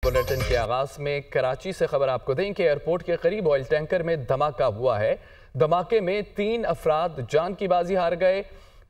Bulletin के आगाज में कराची से खबर आपको दें कि एयरपोर्ट के करीब ऑयल टैंकर में धमाका हुआ है। धमाके में 3 अफराद जान की बाजी हार गए।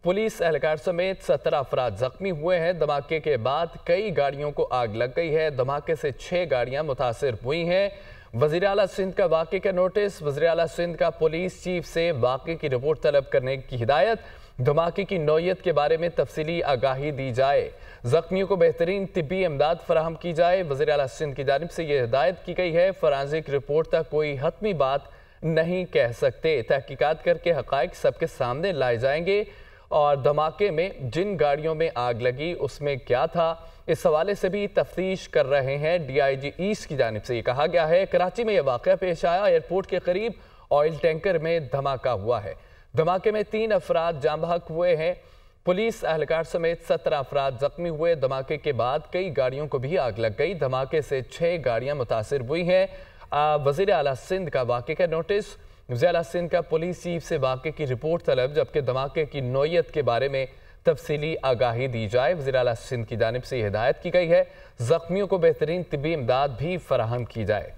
पुलिस एहलकार समेत 17 अफराद जख्मी हुए हैं। धमाके के बाद कई गाड़ियों को आग लग गई है। धमाके से 6 गाड़ियां मुतासिर हुई हैं। वज़ीर आला सिंध का वाक़े का नोटिस। वज़ीर आला सिंध का पुलिस चीफ से वाक़े की रिपोर्ट तलब करने की हिदायत। धमाके की नौयत के बारे में तफसीली आगाही दी जाए। जख्मियों को बेहतरीन तिब्बी इमदाद फराहम की जाए। वज़ीर आला सिंध की जानिब से यह हिदायत की गई है। फॉरेंसिक रिपोर्ट तक कोई हतमी बात नहीं कह सकते। तहकीकात करके हक़ाइक़ सबके सामने लाए जाएंगे। और धमाके में जिन गाड़ियों में आग लगी उसमें क्या था, इस हवाले से भी तफ्तीश कर रहे हैं। DIG ईस्ट की जानिब से ये कहा गया है। कराची में यह वाक़या पेश आया। एयरपोर्ट के करीब ऑयल टैंकर में धमाका हुआ है। धमाके में 3 अफराद जाँ बहक हुए हैं। पुलिस एहलकार समेत 17 अफराद जख्मी हुए। धमाके के बाद कई गाड़ियों को भी आग लग गई। धमाके से 6 गाड़ियां मुतासिर हुई हैं। वज़ीर आला सिंध का वाक़े का नोटिस। वज़ीर आला सिंध का पुलिस चीफ से वाक़े की रिपोर्ट तलब, जबकि धमाके की नौयत के बारे में तफसीली आगाही दी जाए। वज़ीर आला सिंध की जानिब से हिदायत की गई है। जख्मियों को बेहतरीन तिब्बी इमदाद भी फराहम की जाए।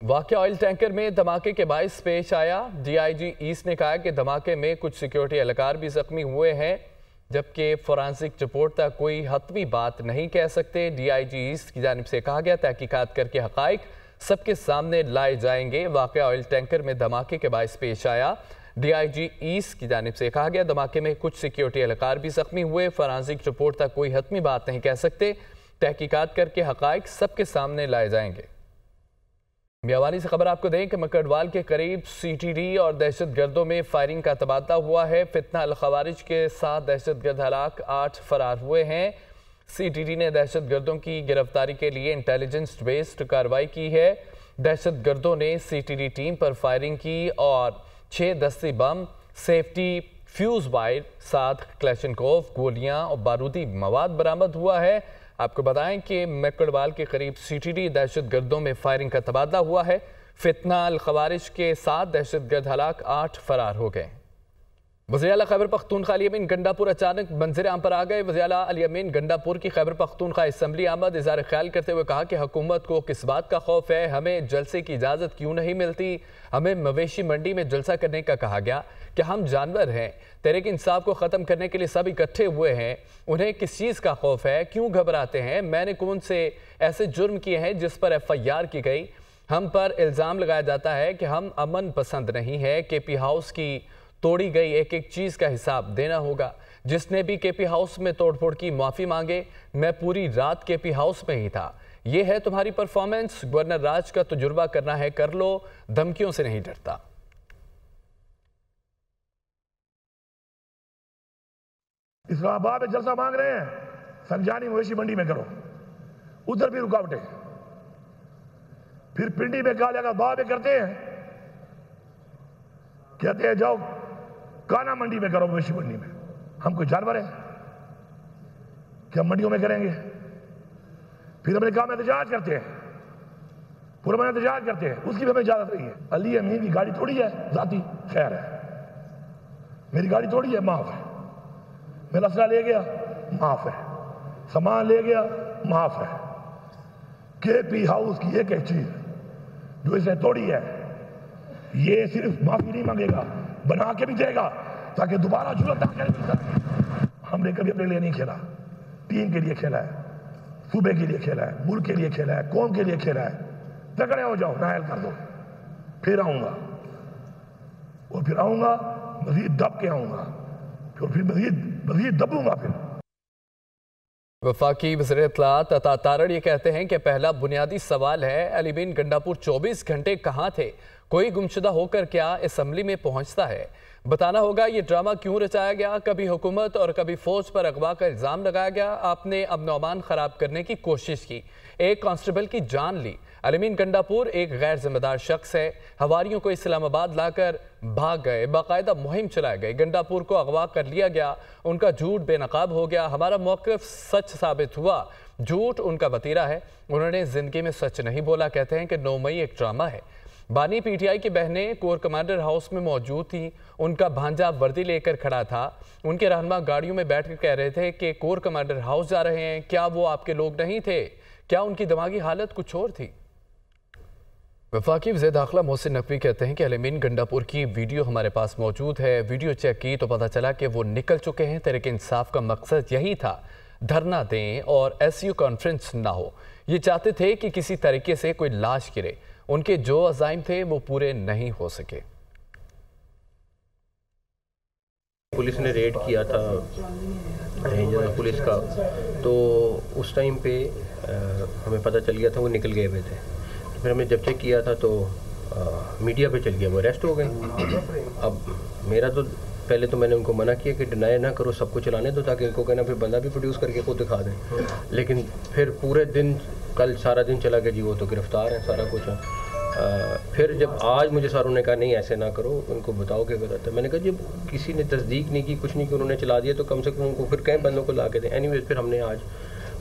वाक़या ऑयल टैंकर में धमाके के बाइस पेश आया। DIG ईस्ट ने कहा कि धमाके में कुछ सिक्योरिटी एहलकार भी जख्मी हुए हैं, जबकि फॉरेंसिक रिपोर्ट तक कोई हतमी बात नहीं कह सकते। DIG ईस्ट की जानिब से कहा गया तहकीकात करके हक़ाइक़ सबके सामने लाए जाएंगे। वाक़या ऑयल टैंकर में धमाके के बाइस पेश आया। DIG ईस्ट की जानिब से कहा गया धमाके में कुछ सिक्योरिटी एहलकार भी जख्मी हुए। फॉरेंसिक रिपोर्ट तक कोई हतमी बात नहीं कह सकते। तहकीकात करके हक़ाइक़ सबके सामने लाए जाएंगे। मियावानी से खबर आपको दें कि मकड़वाल के करीब CTD और दहशतगर्दों में फायरिंग का तबादला हुआ है। फितना अल खवारिज के साथ दहशतगर्द हलाक, 8 फरार हुए हैं। CTD ने दहशतगर्दों की गिरफ्तारी के लिए इंटेलिजेंस बेस्ड कार्रवाई की है। दहशतगर्दों ने CTD टीम पर फायरिंग की और 6 दस्ती बम, सेफ्टी फ्यूज वायर, 7 क्लैशनकोव, गोलियां और बारूदी मवाद बरामद हुआ है। आपको बताएं कि मकड़वाल के करीब CTD दहशतगर्दों में फायरिंग का तबादला हुआ है। फितना अल खवारिज के 7 दहशतगर्द हलाक, 8 फरार हो गए। वज़ीर आला खैबर पख्तूनख्वा अली अमीन गंडापुर अचानक मंजर आम पर आ गए। वज़ीर आला अली अमीन गंडापुर की खैबर पख्तूनख्वा असम्बली आमद इज़हार ख्याल करते हुए कहा कि हुकूमत को किस बात का खौफ है, हमें जलसे की इजाज़त क्यों नहीं मिलती। हमें मवेशी मंडी में जलसा करने का कहा गया कि हम जानवर हैं। तहरीक इंसाफ को ख़त्म करने के लिए सब इकट्ठे हुए हैं। उन्हें किस चीज़ का खौफ है, क्यों घबराते हैं? मैंने कौन से ऐसे जुर्म किए हैं जिस पर FIR की गई? हम पर इल्ज़ाम लगाया जाता है कि हम अमन पसंद नहीं है। KP हाउस की तोड़ी गई एक एक चीज़ का हिसाब देना होगा। जिसने भी KP हाउस में तोड़फोड़ की माफ़ी मांगे। मैं पूरी रात KP हाउस में ही था। ये है तुम्हारी परफॉर्मेंस। गवर्नर राज का तजुर्बा करना है कर लो, धमकियों से नहीं डरता। इस्लामाबाद में जलसा मांग रहे हैं, संजानी मवेशी मंडी में करो, उधर भी रुकावटें। फिर पिंडी में कहा जाएगा बाबा में करते हैं, कहते हैं जाओ काना मंडी में करो, मवेशी मंडी में। हम कोई जानवर है कि हम मंडियों में करेंगे? फिर हमने कहा एहतजाज करते हैं, पूरा में एहतजाज करते हैं, उसकी भी हमें इजाजत नहीं है। अली अमीन की गाड़ी थोड़ी है जाती, खैर है, मेरी गाड़ी थोड़ी है, माफ है। मेरा असला ले गया, माफ है। सामान ले गया, माफ है। KP हाउस की एक चीज जो इसने तोड़ी है, ये सिर्फ माफी नहीं मांगेगा, बना के भी देगा ताकि दोबारा जुर्म ना करे। हमने कभी अपने लिए नहीं खेला, टीम के लिए खेला है, सूबे के लिए खेला है, मुल्क के लिए खेला है, कौम के लिए खेला है। तगड़े हो जाओ, नायल कर दो, फिर आऊंगा और फिर आऊंगा, मजीद दब के आऊंगा, फिर मजीद दबूंगा। फिर वफाकी वज़ीर इत्तलाआत अता तारड़ ये कहते हैं कि पहला बुनियादी सवाल है, अली अमीन गंडापुर 24 घंटे कहाँ थे? कोई गुमशुदा होकर क्या असम्बली में पहुंचता है? बताना होगा ये ड्रामा क्यों रचाया गया। कभी हुकूमत और कभी फौज पर अगवा का इल्ज़ाम लगाया गया। आपने अमन व अमान खराब करने की कोशिश की, एक कांस्टेबल की जान ली। अली अमीन गंडापुर एक गैर जिम्मेदार शख्स है। हवारियों को इस्लामाबाद लाकर भाग गए, बाकायदा मुहिम चलाए गए। गंडापुर को अगवा कर लिया गया, उनका झूठ बेनकाब हो गया। हमारा मौक़िफ़ सच साबित हुआ, झूठ उनका वतीरा है। उन्होंने जिंदगी में सच नहीं बोला। कहते हैं कि 9 मई एक ड्रामा है। बानी PTI की बहनें कोर कमांडर हाउस में मौजूद थी। उनका भांजा वर्दी लेकर खड़ा था। उनके रहनुमा गाड़ियों में बैठकर कह रहे थे कि कोर कमांडर हाउस जा रहे हैं। क्या वो आपके लोग नहीं थे? क्या उनकी दिमागी हालत कुछ और थी? वफाकी वज़ीर दाखिला मोहसिन नकवी कहते हैं कि अल-अमीन गंडापुर की वीडियो हमारे पास मौजूद है। वीडियो चेक की तो पता चला कि वो निकल चुके हैं। तहरीक इंसाफ का मकसद यही था, धरना दें और एसयू कॉन्फ्रेंस ना हो। ये चाहते थे कि किसी तरीके से कोई लाश गिरे। उनके जो अज़ाइम थे वो पूरे नहीं हो सके। पुलिस ने रेड किया था रेंजर पुलिस का, तो उस टाइम पे हमें पता चल गया था वो निकल गए हुए थे। तो फिर हमने जब चेक किया था तो मीडिया पे चल गया, वो अरेस्ट हो गए। अब मेरा तो पहले तो मैंने उनको मना किया कि डिनाई ना करो, सबको चलाने दो, ताकि इनको कहना फिर बंदा भी प्रोड्यूस करके खुद दिखा दें। लेकिन फिर पूरे दिन, कल सारा दिन चला गया जी, वो तो गिरफ्तार हैं, सारा कुछ है। फिर जब आज मुझे सारों ने कहा नहीं ऐसे ना करो, उनको बताओ कि गलत है। मैंने कहा जब किसी ने तस्दीक नहीं की, कुछ नहीं कि उन्होंने चला दिया, तो कम से कम उनको फिर कई बंदों को ला के दें। एनीवेज फिर हमने आज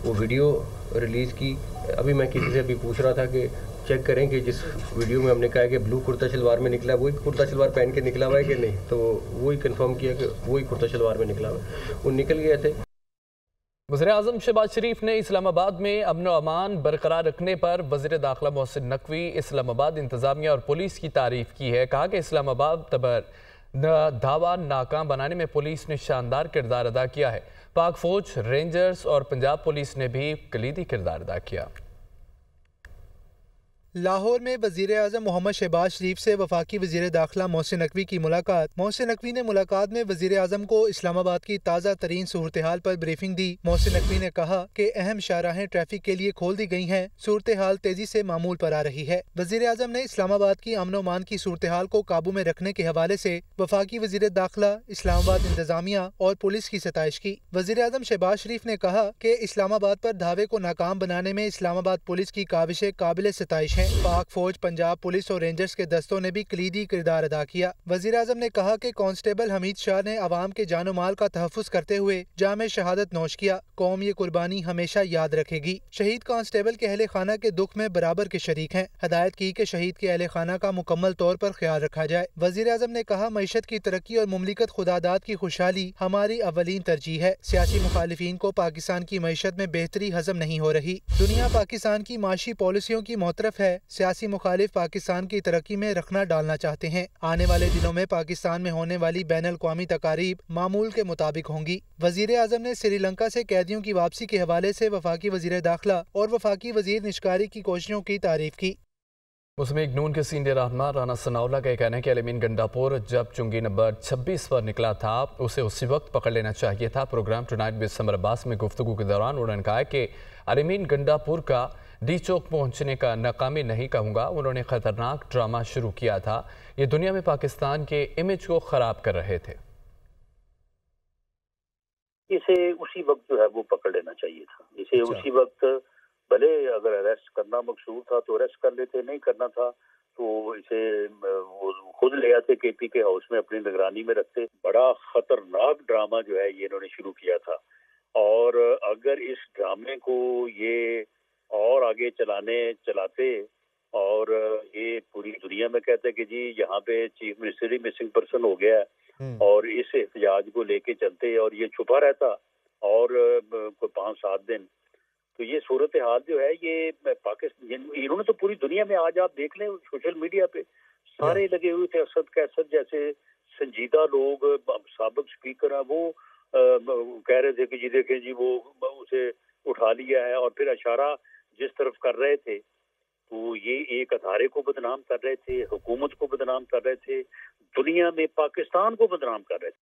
वो वीडियो रिलीज़ की। अभी मैं किसी से अभी पूछ रहा था कि चेक करें कि जिस वीडियो में हमने कहा कि ब्लू कुर्ता शलवार में निकला, वही कुर्ता शलवार पहन के निकला हुआ है कि नहीं, तो वही कंफर्म किया कि वही कुर्ता शलवार में निकला हुआ है। वो निकल गए थे। वज़ीर-ए-आज़म शहबाज शरीफ ने इस्लामाबाद में अमन व अमान बरकरार रखने पर वज़ीर दाखिला मोहसिन नकवी इस्लामाबाद इंतज़ामिया और पुलिस की तारीफ की है। कहा कि इस्लामाबाद पर धावा नाकाम बनाने में पुलिस ने शानदार किरदार अदा किया है। पाक फौज, रेंजर्स और पंजाब पुलिस ने भी कलीदी किरदार अदा किया। लाहौर में वज़ीर-ए-आज़म मोहम्मद शहबाज शरीफ से वफाकी वज़ीर दाखिला मोहसिन नकवी की मुलाकात। मोहसिन नकवी ने मुलाकात में वज़ीर-ए-आज़म को इस्लामाबाद की ताज़ा तरीन सूरत हाल पर ब्रीफिंग दी। मोहसिन नकवी ने कहा कि अहम शाहराहें ट्रैफिक के लिए खोल दी गई हैं, सूरत हाल तेजी से मामूल पर आ रही है। वज़ीर-ए-आज़म ने इस्लामाबाद की अमन व अमान की सूरत हाल को काबू में रखने के हवाले से वफाकी वज़ीर दाखिला, इस्लामाबाद इंतज़ामिया और पुलिस की सताइश की। वज़ीर-ए-आज़म शहबाज शरीफ ने कहा कि इस्लामाबाद पर धावे को नाकाम बनाने में इस्लामाबाद पुलिस की काविशें काबिल सताइश हैं। पाक फौज, पंजाब पुलिस और रेंजर्स के दस्तों ने भी कलीदी किरदार अदा किया। वज़ीर-ए-आज़म ने कहा कि कांस्टेबल हमीद शाह ने अवाम के जानो माल का तहफ़्फ़ुज़ करते हुए जामे शहादत नोश किया। कौम ये कुर्बानी हमेशा याद रखेगी। शहीद कांस्टेबल के अहले खाना के दुख में बराबर के शरीक हैं। हदायत की कि शहीद के अहले खाना का मुकम्मल तौर पर ख्याल रखा जाए। वज़ीर-ए-आज़म ने कहा मईशत की तरक्की और मुमलिकत खुदादाद की खुशहाली हमारी अवलीन तरजीह है। सियासी मुखालिफिन को पाकिस्तान की मईशत में बेहतरी हजम नहीं हो रही। दुनिया पाकिस्तान की माशी पॉलिसियों की मोतरफ है। सियासी मुखालिफ पाकिस्तान की तरक्की में रखना डालना चाहते हैं। आने वाले दिनों में पाकिस्तान में होने वाली बैनुल अक़वामी तकारीब मामूल के मुताबिक होंगी। वज़ीर-ए-आज़म ने श्रीलंका से कैदियों की वापसी के हवाले से वफाकी वज़ीर दाखिला और वफाकी वज़ीर निशकारी की कोशिशों की तारीफ की। मुस्लिम लीग नून के सीनियर रहनुमा राना सनाउल्लाह का कहना है कि अल-अमीन गंडापुर जब चुंगी नंबर 26 पर निकला था उसे उसी वक्त पकड़ लेना चाहिए था। Program tonight with Samar Abbas में गुफ्तगू के दौरान उन्होंने कहा कि अल-अमीन गंडापुर का डी चौक पहुंचने का नाकामी नहीं कहूँगा, उन्होंने खतरनाक ड्रामा शुरू किया था। ये दुनिया में पाकिस्तान के इमेज को ख़राब कर रहे थे। इसे उसी वक्त जो है वो पकड़ लेना चाहिए था। इसे उसी वक्त, भले अगर अरेस्ट करना मकसूद था तो अरेस्ट कर लेते, नहीं करना था तो इसे वो खुद ले आते केपी के हाउस में अपनी निगरानी में रखते। बड़ा खतरनाक ड्रामा जो है ये इन्होंने शुरू किया था, और अगर इस ड्रामे को ये और आगे चलाते और ये पूरी दुनिया में कहते कि जी यहाँ पे चीफ मिनिस्टर ही मिसिंग पर्सन हो गया है और इस एहतजाज को लेके चलते और ये छुपा रहता और कोई 5-7 दिन, तो ये सूरत हाल जो है ये पाकिस्तान, इन्होंने तो पूरी दुनिया में, आज आप देख लें सोशल मीडिया पे सारे लगे हुए थे। असद कैसद जैसे संजीदा लोग, साबिक स्पीकर हैं, वो कह रहे थे कि जी देखें जी वो उसे उठा लिया है, और फिर इशारा जिस तरफ कर रहे थे तो ये एक अदारे को बदनाम कर रहे थे, हुकूमत को बदनाम कर रहे थे, दुनिया में पाकिस्तान को बदनाम कर रहे थे।